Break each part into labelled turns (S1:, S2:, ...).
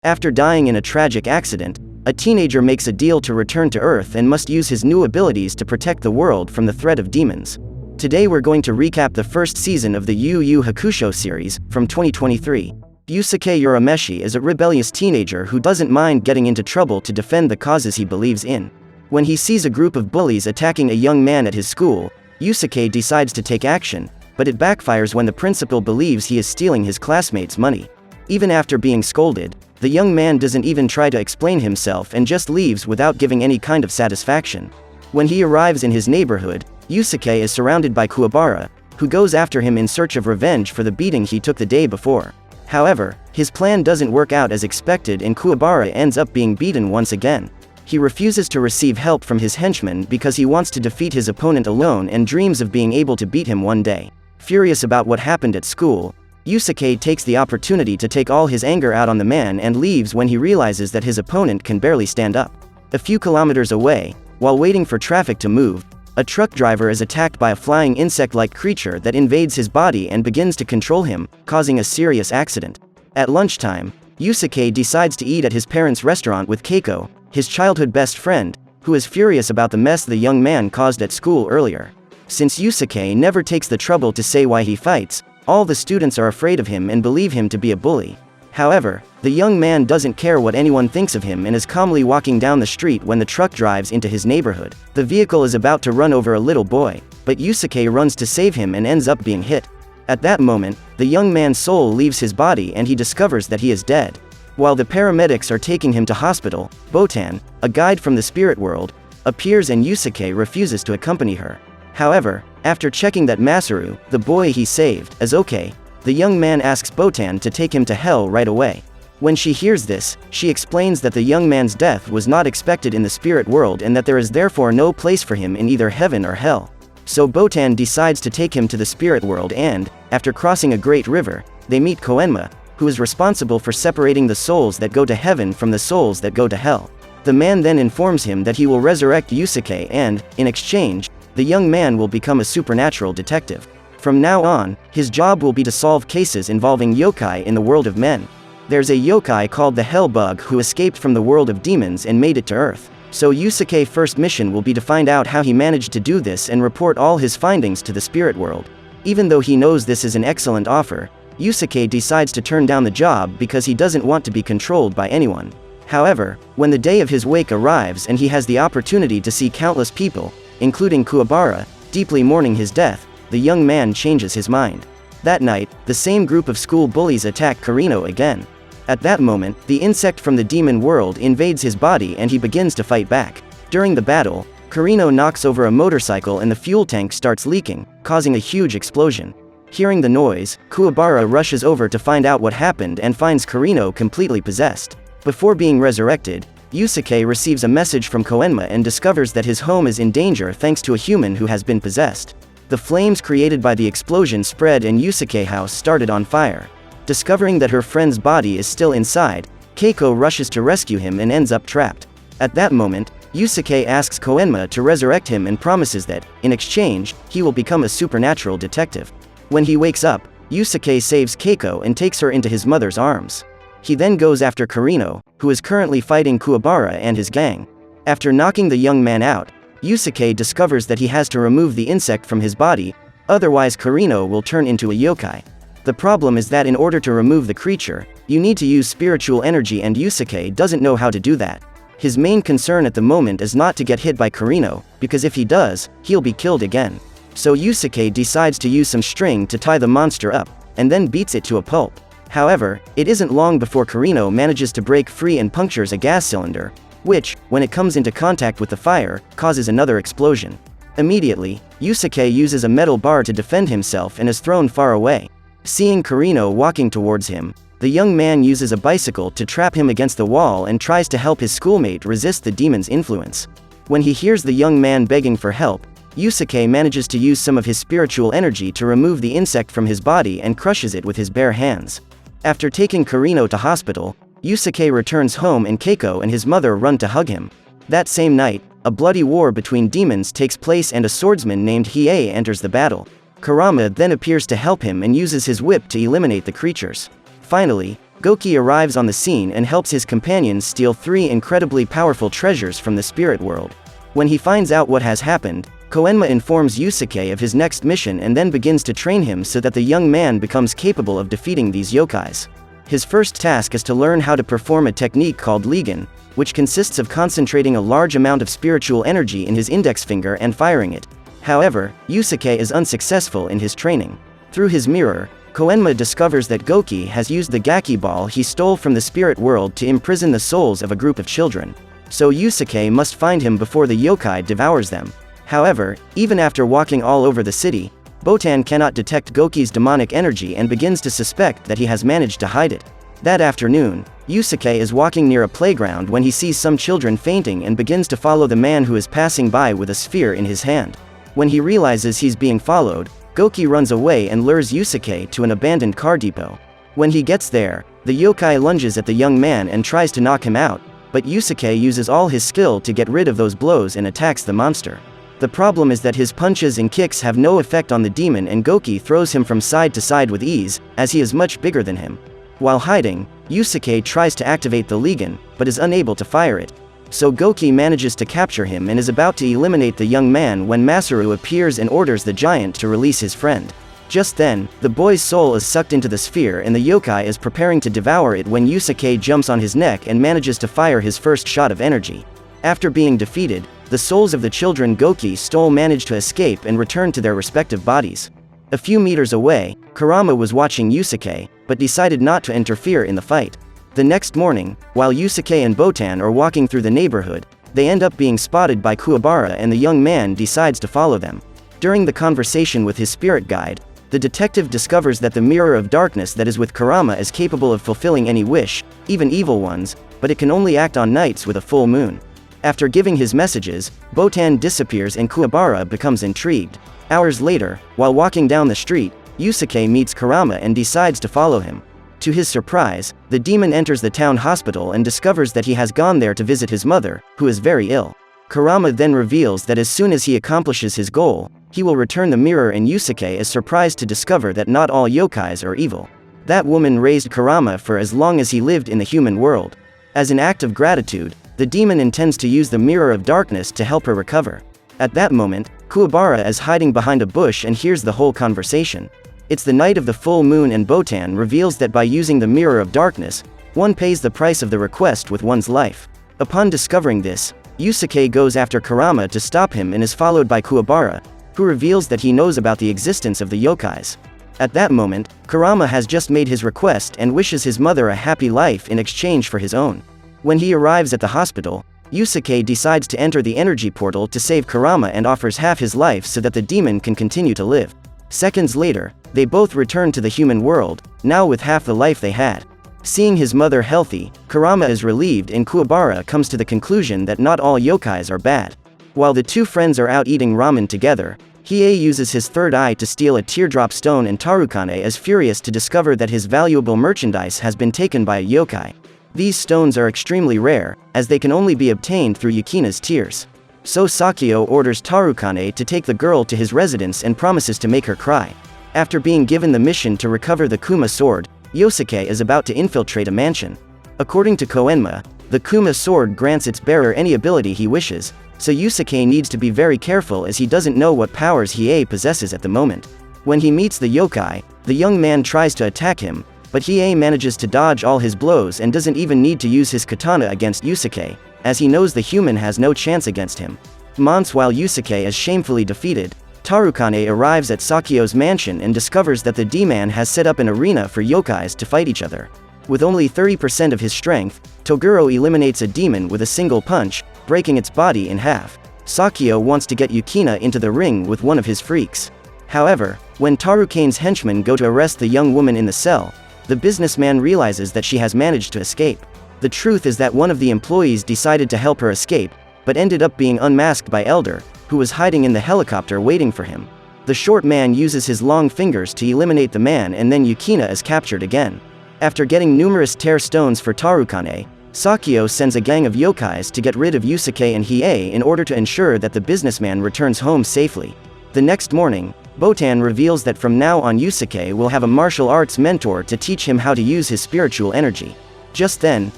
S1: After dying in a tragic accident, a teenager makes a deal to return to Earth and must use his new abilities to protect the world from the threat of demons. Today we're going to recap the first season of the Yu Yu Hakusho series, from 2023. Yusuke Urameshi is a rebellious teenager who doesn't mind getting into trouble to defend the causes he believes in. When he sees a group of bullies attacking a young man at his school, Yusuke decides to take action, but it backfires when the principal believes he is stealing his classmates' money. Even after being scolded, the young man doesn't even try to explain himself and just leaves without giving any kind of satisfaction. When he arrives in his neighborhood, Yusuke is surrounded by Kuwabara, who goes after him in search of revenge for the beating he took the day before. However, his plan doesn't work out as expected and Kuwabara ends up being beaten once again. He refuses to receive help from his henchmen because he wants to defeat his opponent alone and dreams of being able to beat him one day. Furious about what happened at school, Yusuke takes the opportunity to take all his anger out on the man and leaves when he realizes that his opponent can barely stand up. A few kilometers away, while waiting for traffic to move, a truck driver is attacked by a flying insect-like creature that invades his body and begins to control him, causing a serious accident. At lunchtime, Yusuke decides to eat at his parents' restaurant with Keiko, his childhood best friend, who is furious about the mess the young man caused at school earlier. Since Yusuke never takes the trouble to say why he fights, all the students are afraid of him and believe him to be a bully. However, the young man doesn't care what anyone thinks of him and is calmly walking down the street when the truck drives into his neighborhood. The vehicle is about to run over a little boy, but Yusuke runs to save him and ends up being hit. At that moment, the young man's soul leaves his body and he discovers that he is dead. While the paramedics are taking him to hospital, Botan, a guide from the spirit world, appears and Yusuke refuses to accompany her. However, after checking that Masaru, the boy he saved, is okay, the young man asks Botan to take him to hell right away. When she hears this, she explains that the young man's death was not expected in the spirit world and that there is therefore no place for him in either heaven or hell. So Botan decides to take him to the spirit world and, after crossing a great river, they meet Koenma, who is responsible for separating the souls that go to heaven from the souls that go to hell. The man then informs him that he will resurrect Yusuke and, in exchange, the young man will become a supernatural detective. From now on, his job will be to solve cases involving yokai in the world of men. There's a yokai called the Hellbug who escaped from the world of demons and made it to Earth. So Yusuke's first mission will be to find out how he managed to do this and report all his findings to the spirit world. Even though he knows this is an excellent offer, Yusuke decides to turn down the job because he doesn't want to be controlled by anyone. However, when the day of his wake arrives and he has the opportunity to see countless people, including Kuwabara, deeply mourning his death, the young man changes his mind. That night, the same group of school bullies attack Kurino again. At that moment, the insect from the demon world invades his body and he begins to fight back. During the battle, Kurino knocks over a motorcycle and the fuel tank starts leaking, causing a huge explosion. Hearing the noise, Kuwabara rushes over to find out what happened and finds Kurino completely possessed. Before being resurrected, Yusuke receives a message from Koenma and discovers that his home is in danger thanks to a human who has been possessed. The flames created by the explosion spread and Yusuke's house started on fire. Discovering that her friend's body is still inside, Keiko rushes to rescue him and ends up trapped. At that moment, Yusuke asks Koenma to resurrect him and promises that, in exchange, he will become a supernatural detective. When he wakes up, Yusuke saves Keiko and takes her into his mother's arms. He then goes after Kurino, who is currently fighting Kuwabara and his gang. After knocking the young man out, Yusuke discovers that he has to remove the insect from his body, otherwise Kurino will turn into a yokai. The problem is that in order to remove the creature, you need to use spiritual energy and Yusuke doesn't know how to do that. His main concern at the moment is not to get hit by Kurino, because if he does, he'll be killed again. So Yusuke decides to use some string to tie the monster up, and then beats it to a pulp. However, it isn't long before Kurino manages to break free and punctures a gas cylinder, which, when it comes into contact with the fire, causes another explosion. Immediately, Yusuke uses a metal bar to defend himself and is thrown far away. Seeing Kurino walking towards him, the young man uses a bicycle to trap him against the wall and tries to help his schoolmate resist the demon's influence. When he hears the young man begging for help, Yusuke manages to use some of his spiritual energy to remove the insect from his body and crushes it with his bare hands. After taking Kurino to hospital, Yusuke returns home and Keiko and his mother run to hug him. That same night, a bloody war between demons takes place and a swordsman named Hiei enters the battle. Kurama then appears to help him and uses his whip to eliminate the creatures. Finally, Goki arrives on the scene and helps his companions steal 3 incredibly powerful treasures from the spirit world. When he finds out what has happened, Koenma informs Yusuke of his next mission and then begins to train him so that the young man becomes capable of defeating these yokais. His first task is to learn how to perform a technique called Ligen, which consists of concentrating a large amount of spiritual energy in his index finger and firing it. However, Yusuke is unsuccessful in his training. Through his mirror, Koenma discovers that Goki has used the Gaki ball he stole from the spirit world to imprison the souls of a group of children. So Yusuke must find him before the yokai devours them. However, even after walking all over the city, Botan cannot detect Goki's demonic energy and begins to suspect that he has managed to hide it. That afternoon, Yusuke is walking near a playground when he sees some children fainting and begins to follow the man who is passing by with a sphere in his hand. When he realizes he's being followed, Goki runs away and lures Yusuke to an abandoned car depot. When he gets there, the yokai lunges at the young man and tries to knock him out, but Yusuke uses all his skill to get rid of those blows and attacks the monster. The problem is that his punches and kicks have no effect on the demon and Goki throws him from side to side with ease, as he is much bigger than him. While hiding, Yusuke tries to activate the Ligen, but is unable to fire it. So Goki manages to capture him and is about to eliminate the young man when Masaru appears and orders the giant to release his friend. Just then, the boy's soul is sucked into the sphere and the yokai is preparing to devour it when Yusuke jumps on his neck and manages to fire his first shot of energy. After being defeated, the souls of the children Goki stole manage to escape and return to their respective bodies. A few meters away, Kurama was watching Yusuke, but decided not to interfere in the fight. The next morning, while Yusuke and Botan are walking through the neighborhood, they end up being spotted by Kuwabara and the young man decides to follow them. During the conversation with his spirit guide, the detective discovers that the mirror of darkness that is with Kurama is capable of fulfilling any wish, even evil ones, but it can only act on nights with a full moon. After giving his messages, Botan disappears and Kuwabara becomes intrigued. Hours later, while walking down the street, Yusuke meets Kurama and decides to follow him. To his surprise, the demon enters the town hospital and discovers that he has gone there to visit his mother, who is very ill. Kurama then reveals that as soon as he accomplishes his goal, he will return the mirror and Yusuke is surprised to discover that not all yokais are evil. That woman raised Kurama for as long as he lived in the human world. As an act of gratitude, the demon intends to use the mirror of darkness to help her recover. At that moment, Kuwabara is hiding behind a bush and hears the whole conversation. It's the night of the full moon and Botan reveals that by using the mirror of darkness, one pays the price of the request with one's life. Upon discovering this, Yusuke goes after Kurama to stop him and is followed by Kuwabara, who reveals that he knows about the existence of the yokais. At that moment, Kurama has just made his request and wishes his mother a happy life in exchange for his own. When he arrives at the hospital, Yusuke decides to enter the energy portal to save Kurama and offers half his life so that the demon can continue to live. Seconds later, they both return to the human world, now with half the life they had. Seeing his mother healthy, Kurama is relieved and Kuwabara comes to the conclusion that not all yokais are bad. While the two friends are out eating ramen together, Hiei uses his third eye to steal a teardrop stone and Tarukane is furious to discover that his valuable merchandise has been taken by a yokai. These stones are extremely rare, as they can only be obtained through Yukina's tears. So Sakio orders Tarukane to take the girl to his residence and promises to make her cry. After being given the mission to recover the Kuma sword, Yusuke is about to infiltrate a mansion. According to Koenma, the Kuma sword grants its bearer any ability he wishes, so Yusuke needs to be very careful as he doesn't know what powers Hiei possesses at the moment. When he meets the yokai, the young man tries to attack him, but Hiei manages to dodge all his blows and doesn't even need to use his katana against Yusuke, as he knows the human has no chance against him. Months while Yusuke is shamefully defeated, Tarukane arrives at Sakio's mansion and discovers that the D-man has set up an arena for yokais to fight each other. With only 30% of his strength, Toguro eliminates a demon with a single punch, breaking its body in half. Sakio wants to get Yukina into the ring with one of his freaks. However, when Tarukane's henchmen go to arrest the young woman in the cell, the businessman realizes that she has managed to escape. The truth is that one of the employees decided to help her escape, but ended up being unmasked by Elder, who was hiding in the helicopter waiting for him. The short man uses his long fingers to eliminate the man and then Yukina is captured again. After getting numerous tear stones for Tarukane, Sakio sends a gang of yokais to get rid of Yusuke and Hiei in order to ensure that the businessman returns home safely. The next morning, Botan reveals that from now on Yusuke will have a martial arts mentor to teach him how to use his spiritual energy. Just then,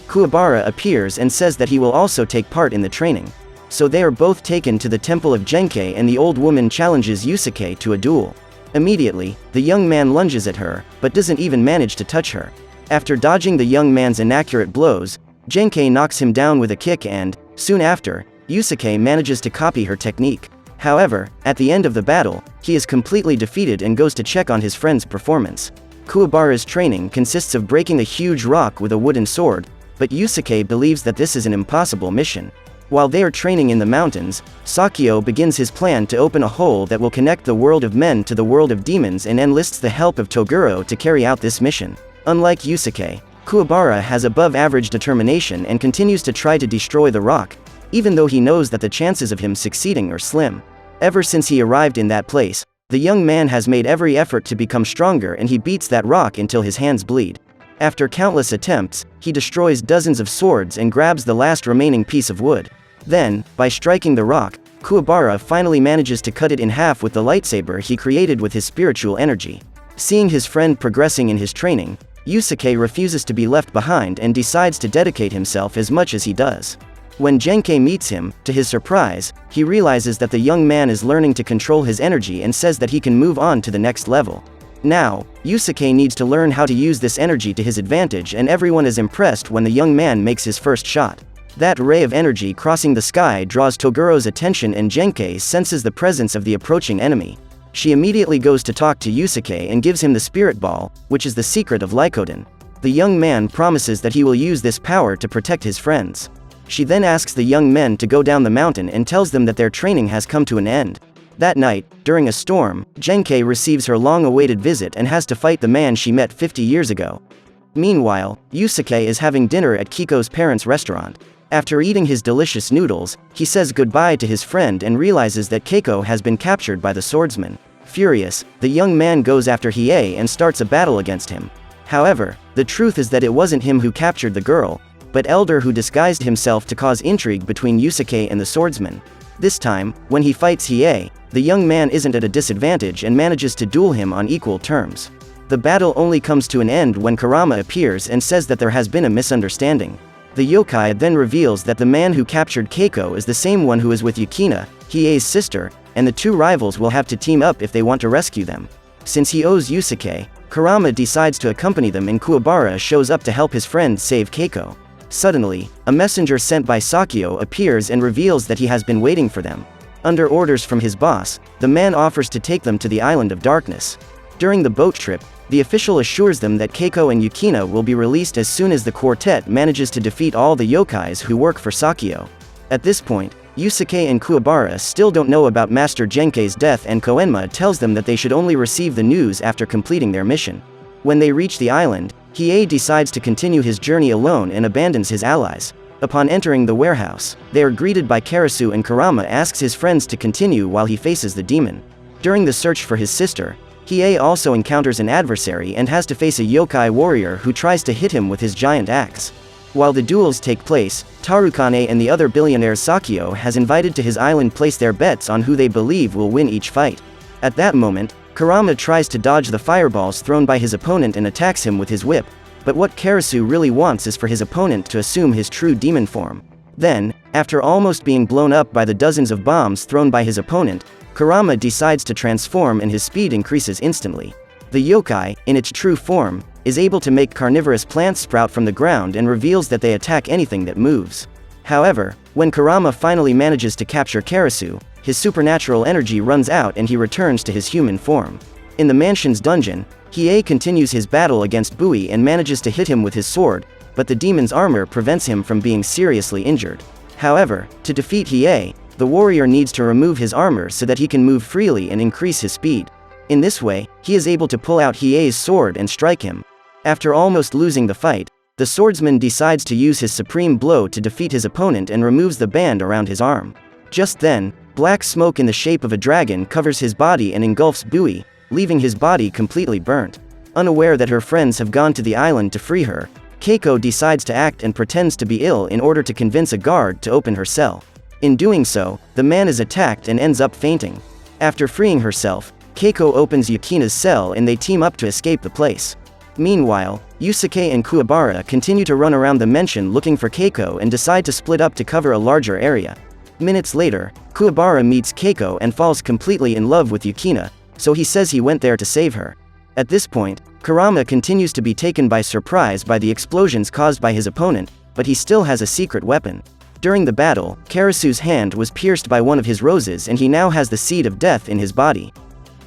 S1: Kuwabara appears and says that he will also take part in the training. So they are both taken to the temple of Genkai and the old woman challenges Yusuke to a duel. Immediately, the young man lunges at her, but doesn't even manage to touch her. After dodging the young man's inaccurate blows, Genkai knocks him down with a kick and, soon after, Yusuke manages to copy her technique. However, at the end of the battle, he is completely defeated and goes to check on his friend's performance. Kuwabara's training consists of breaking a huge rock with a wooden sword, but Yusuke believes that this is an impossible mission. While they are training in the mountains, Sakyo begins his plan to open a hole that will connect the world of men to the world of demons and enlists the help of Toguro to carry out this mission. Unlike Yusuke, Kuwabara has above-average determination and continues to try to destroy the rock, even though he knows that the chances of him succeeding are slim. Ever since he arrived in that place, the young man has made every effort to become stronger and he beats that rock until his hands bleed. After countless attempts, he destroys dozens of swords and grabs the last remaining piece of wood. Then, by striking the rock, Kuwabara finally manages to cut it in half with the lightsaber he created with his spiritual energy. Seeing his friend progressing in his training, Yusuke refuses to be left behind and decides to dedicate himself as much as he does. When Genkai meets him, to his surprise, he realizes that the young man is learning to control his energy and says that he can move on to the next level. Now, Yusuke needs to learn how to use this energy to his advantage and everyone is impressed when the young man makes his first shot. That ray of energy crossing the sky draws Toguro's attention and Genkai senses the presence of the approaching enemy. She immediately goes to talk to Yusuke and gives him the spirit ball, which is the secret of Lycoden. The young man promises that he will use this power to protect his friends. She then asks the young men to go down the mountain and tells them that their training has come to an end. That night, during a storm, Genkai receives her long-awaited visit and has to fight the man she met 50 years ago. Meanwhile, Yusuke is having dinner at Kiko's parents' restaurant. After eating his delicious noodles, he says goodbye to his friend and realizes that Keiko has been captured by the swordsman. Furious, the young man goes after Hiei and starts a battle against him. However, the truth is that it wasn't him who captured the girl, but Elder who disguised himself to cause intrigue between Yusuke and the swordsman. This time, when he fights Hiei, the young man isn't at a disadvantage and manages to duel him on equal terms. The battle only comes to an end when Kurama appears and says that there has been a misunderstanding. The yokai then reveals that the man who captured Keiko is the same one who is with Yukina, Hiei's sister, and the two rivals will have to team up if they want to rescue them. Since he owes Yusuke, Kurama decides to accompany them and Kuwabara shows up to help his friend save Keiko. Suddenly, a messenger sent by Sakyo appears and reveals that he has been waiting for them. Under orders from his boss, the man offers to take them to the Island of Darkness. During the boat trip, the official assures them that Keiko and Yukina will be released as soon as the quartet manages to defeat all the yokais who work for Sakyo. At this point, Yusuke and Kuwabara still don't know about Master Genkai's death and Koenma tells them that they should only receive the news after completing their mission. When they reach the island, Hiei decides to continue his journey alone and abandons his allies. Upon entering the warehouse, they are greeted by Karasu and Kurama asks his friends to continue while he faces the demon. During the search for his sister, Hiei also encounters an adversary and has to face a yokai warrior who tries to hit him with his giant axe. While the duels take place, Tarukane and the other billionaire Sakyo has invited to his island place their bets on who they believe will win each fight. At that moment, Kurama tries to dodge the fireballs thrown by his opponent and attacks him with his whip, but what Karasu really wants is for his opponent to assume his true demon form. Then, after almost being blown up by the dozens of bombs thrown by his opponent, Kurama decides to transform and his speed increases instantly. The yokai, in its true form, is able to make carnivorous plants sprout from the ground and reveals that they attack anything that moves. However, when Kurama finally manages to capture Karasu, his supernatural energy runs out and he returns to his human form. In the mansion's dungeon, Hiei continues his battle against Bui and manages to hit him with his sword, but the demon's armor prevents him from being seriously injured. However, to defeat Hiei, the warrior needs to remove his armor so that he can move freely and increase his speed. In this way, he is able to pull out Hiei's sword and strike him. After almost losing the fight, the swordsman decides to use his supreme blow to defeat his opponent and removes the band around his arm. Just then, black smoke in the shape of a dragon covers his body and engulfs Bui, leaving his body completely burnt. Unaware that her friends have gone to the island to free her, Keiko decides to act and pretends to be ill in order to convince a guard to open her cell. In doing so, the man is attacked and ends up fainting. After freeing herself, Keiko opens Yukina's cell and they team up to escape the place. Meanwhile, Yusuke and Kuwabara continue to run around the mansion looking for Keiko and decide to split up to cover a larger area. Minutes later, Kuwabara meets Keiko and falls completely in love with Yukina, so he says he went there to save her. At this point, Kurama continues to be taken by surprise by the explosions caused by his opponent, but he still has a secret weapon. During the battle, Karasu's hand was pierced by one of his roses and he now has the seed of death in his body.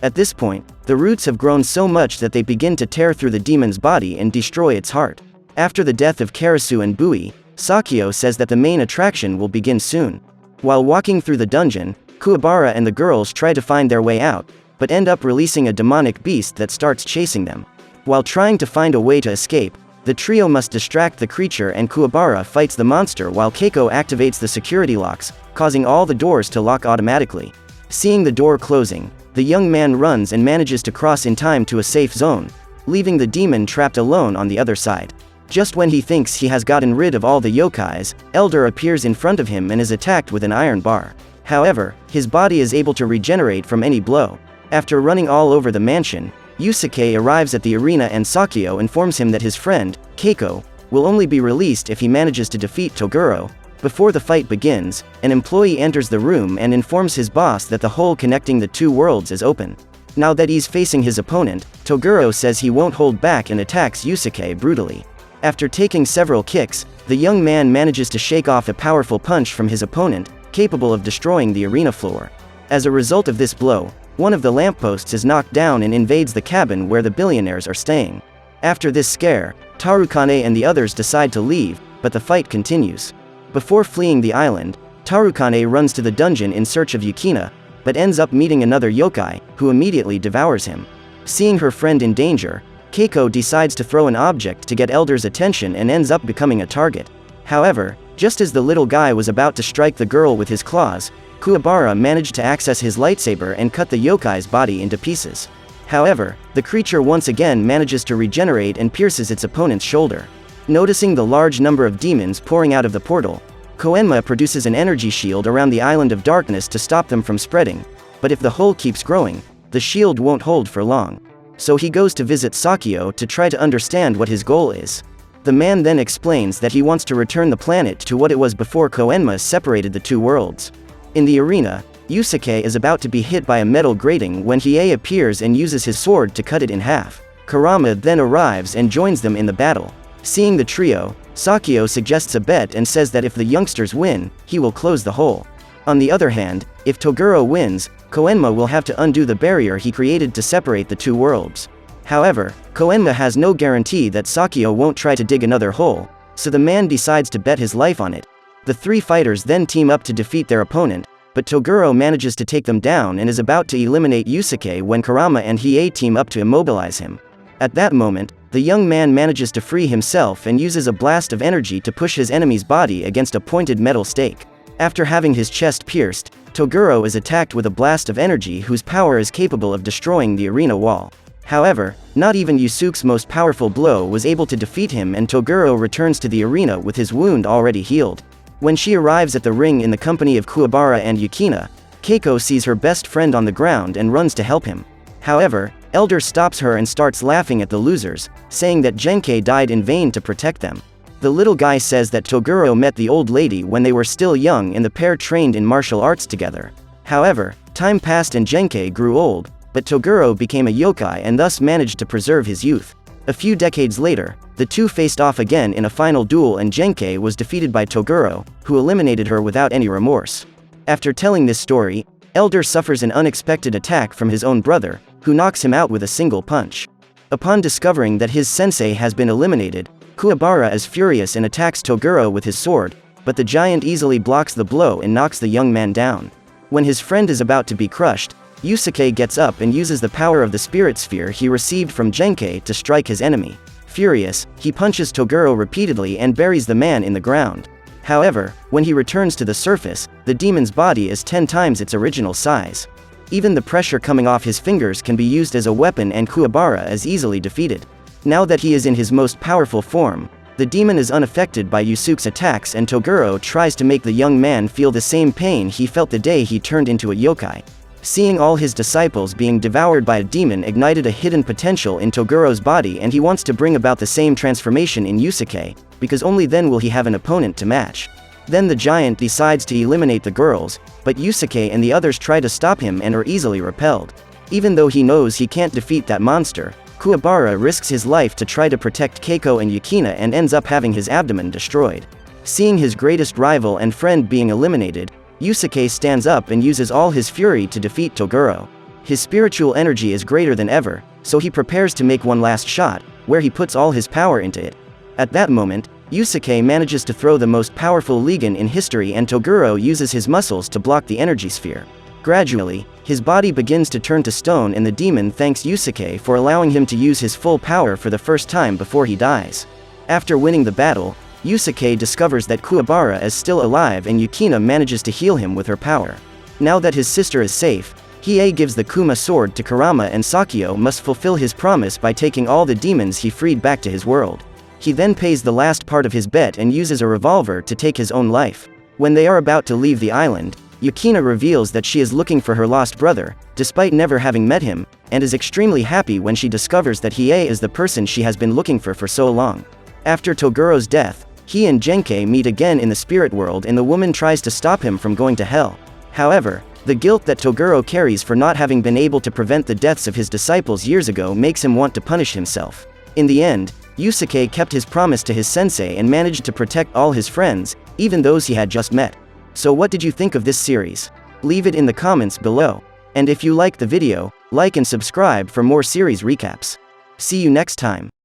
S1: At this point, the roots have grown so much that they begin to tear through the demon's body and destroy its heart. After the death of Karasu and Bui, Sakyo says that the main attraction will begin soon. While walking through the dungeon, Kuwabara and the girls try to find their way out, but end up releasing a demonic beast that starts chasing them. While trying to find a way to escape, the trio must distract the creature and Kuwabara fights the monster while Keiko activates the security locks, causing all the doors to lock automatically. Seeing the door closing, the young man runs and manages to cross in time to a safe zone, leaving the demon trapped alone on the other side. Just when he thinks he has gotten rid of all the yokais, Elder appears in front of him and is attacked with an iron bar. However, his body is able to regenerate from any blow. After running all over the mansion, Yusuke arrives at the arena and Sakyo informs him that his friend, Keiko, will only be released if he manages to defeat Toguro. Before the fight begins, an employee enters the room and informs his boss that the hole connecting the two worlds is open. Now that he's facing his opponent, Toguro says he won't hold back and attacks Yusuke brutally. After taking several kicks, the young man manages to shake off a powerful punch from his opponent, capable of destroying the arena floor. As a result of this blow, one of the lampposts is knocked down and invades the cabin where the billionaires are staying. After this scare, Tarukane and the others decide to leave, but the fight continues. Before fleeing the island, Tarukane runs to the dungeon in search of Yukina, but ends up meeting another yokai, who immediately devours him. Seeing her friend in danger, Keiko decides to throw an object to get Elder's attention and ends up becoming a target. However, just as the little guy was about to strike the girl with his claws, Kuwabara managed to access his lightsaber and cut the yokai's body into pieces. However, the creature once again manages to regenerate and pierces its opponent's shoulder. Noticing the large number of demons pouring out of the portal, Koenma produces an energy shield around the Island of Darkness to stop them from spreading, but if the hole keeps growing, the shield won't hold for long. So he goes to visit Sakyo to try to understand what his goal is. The man then explains that he wants to return the planet to what it was before Koenma separated the two worlds. In the arena, Yusuke is about to be hit by a metal grating when Hiei appears and uses his sword to cut it in half. Kurama then arrives and joins them in the battle. Seeing the trio, Sakyo suggests a bet and says that if the youngsters win, he will close the hole. On the other hand, if Toguro wins, Koenma will have to undo the barrier he created to separate the two worlds. However, Koenma has no guarantee that Sakyo won't try to dig another hole, so the man decides to bet his life on it. The three fighters then team up to defeat their opponent, but Toguro manages to take them down and is about to eliminate Yusuke when Kurama and Hiei team up to immobilize him. At that moment, the young man manages to free himself and uses a blast of energy to push his enemy's body against a pointed metal stake. After having his chest pierced, Toguro is attacked with a blast of energy whose power is capable of destroying the arena wall. However, not even Yusuke's most powerful blow was able to defeat him and Toguro returns to the arena with his wound already healed. When she arrives at the ring in the company of Kuwabara and Yukina, Keiko sees her best friend on the ground and runs to help him. However, Elder stops her and starts laughing at the losers, saying that Genkai died in vain to protect them. The little guy says that Toguro met the old lady when they were still young and the pair trained in martial arts together. However, time passed and Genkai grew old, but Toguro became a yokai and thus managed to preserve his youth. A few decades later, the two faced off again in a final duel and Genkai was defeated by Toguro, who eliminated her without any remorse. After telling this story, Elder suffers an unexpected attack from his own brother, who knocks him out with a single punch. Upon discovering that his sensei has been eliminated, Kuwabara is furious and attacks Toguro with his sword, but the giant easily blocks the blow and knocks the young man down. When his friend is about to be crushed, Yusuke gets up and uses the power of the spirit sphere he received from Genkai to strike his enemy. Furious, he punches Toguro repeatedly and buries the man in the ground. However, when he returns to the surface, the demon's body is 10 times its original size. Even the pressure coming off his fingers can be used as a weapon and Kuwabara is easily defeated. Now that he is in his most powerful form, the demon is unaffected by Yusuke's attacks and Toguro tries to make the young man feel the same pain he felt the day he turned into a yokai. Seeing all his disciples being devoured by a demon ignited a hidden potential in Toguro's body, and he wants to bring about the same transformation in Yusuke, because only then will he have an opponent to match. Then the giant decides to eliminate the girls, but Yusuke and the others try to stop him and are easily repelled. Even though he knows he can't defeat that monster, Kuwabara risks his life to try to protect Keiko and Yukina and ends up having his abdomen destroyed. Seeing his greatest rival and friend being eliminated, Yusuke stands up and uses all his fury to defeat Toguro. His spiritual energy is greater than ever, so he prepares to make one last shot, where he puts all his power into it. At that moment, Yusuke manages to throw the most powerful Ligan in history, and Toguro uses his muscles to block the energy sphere. Gradually, his body begins to turn to stone, and the demon thanks Yusuke for allowing him to use his full power for the first time before he dies. After winning the battle, Yusuke discovers that Kuwabara is still alive, and Yukina manages to heal him with her power. Now that his sister is safe, Hiei gives the Kuma sword to Kurama, and Sakyo must fulfill his promise by taking all the demons he freed back to his world. He then pays the last part of his bet and uses a revolver to take his own life. When they are about to leave the island, Yukina reveals that she is looking for her lost brother, despite never having met him, and is extremely happy when she discovers that Hiei is the person she has been looking for so long. After Toguro's death, he and Genkai meet again in the spirit world, and the woman tries to stop him from going to hell. However, the guilt that Toguro carries for not having been able to prevent the deaths of his disciples years ago makes him want to punish himself. In the end, Yusuke kept his promise to his sensei and managed to protect all his friends, even those he had just met. So what did you think of this series? Leave it in the comments below. And if you liked the video, like and subscribe for more series recaps. See you next time.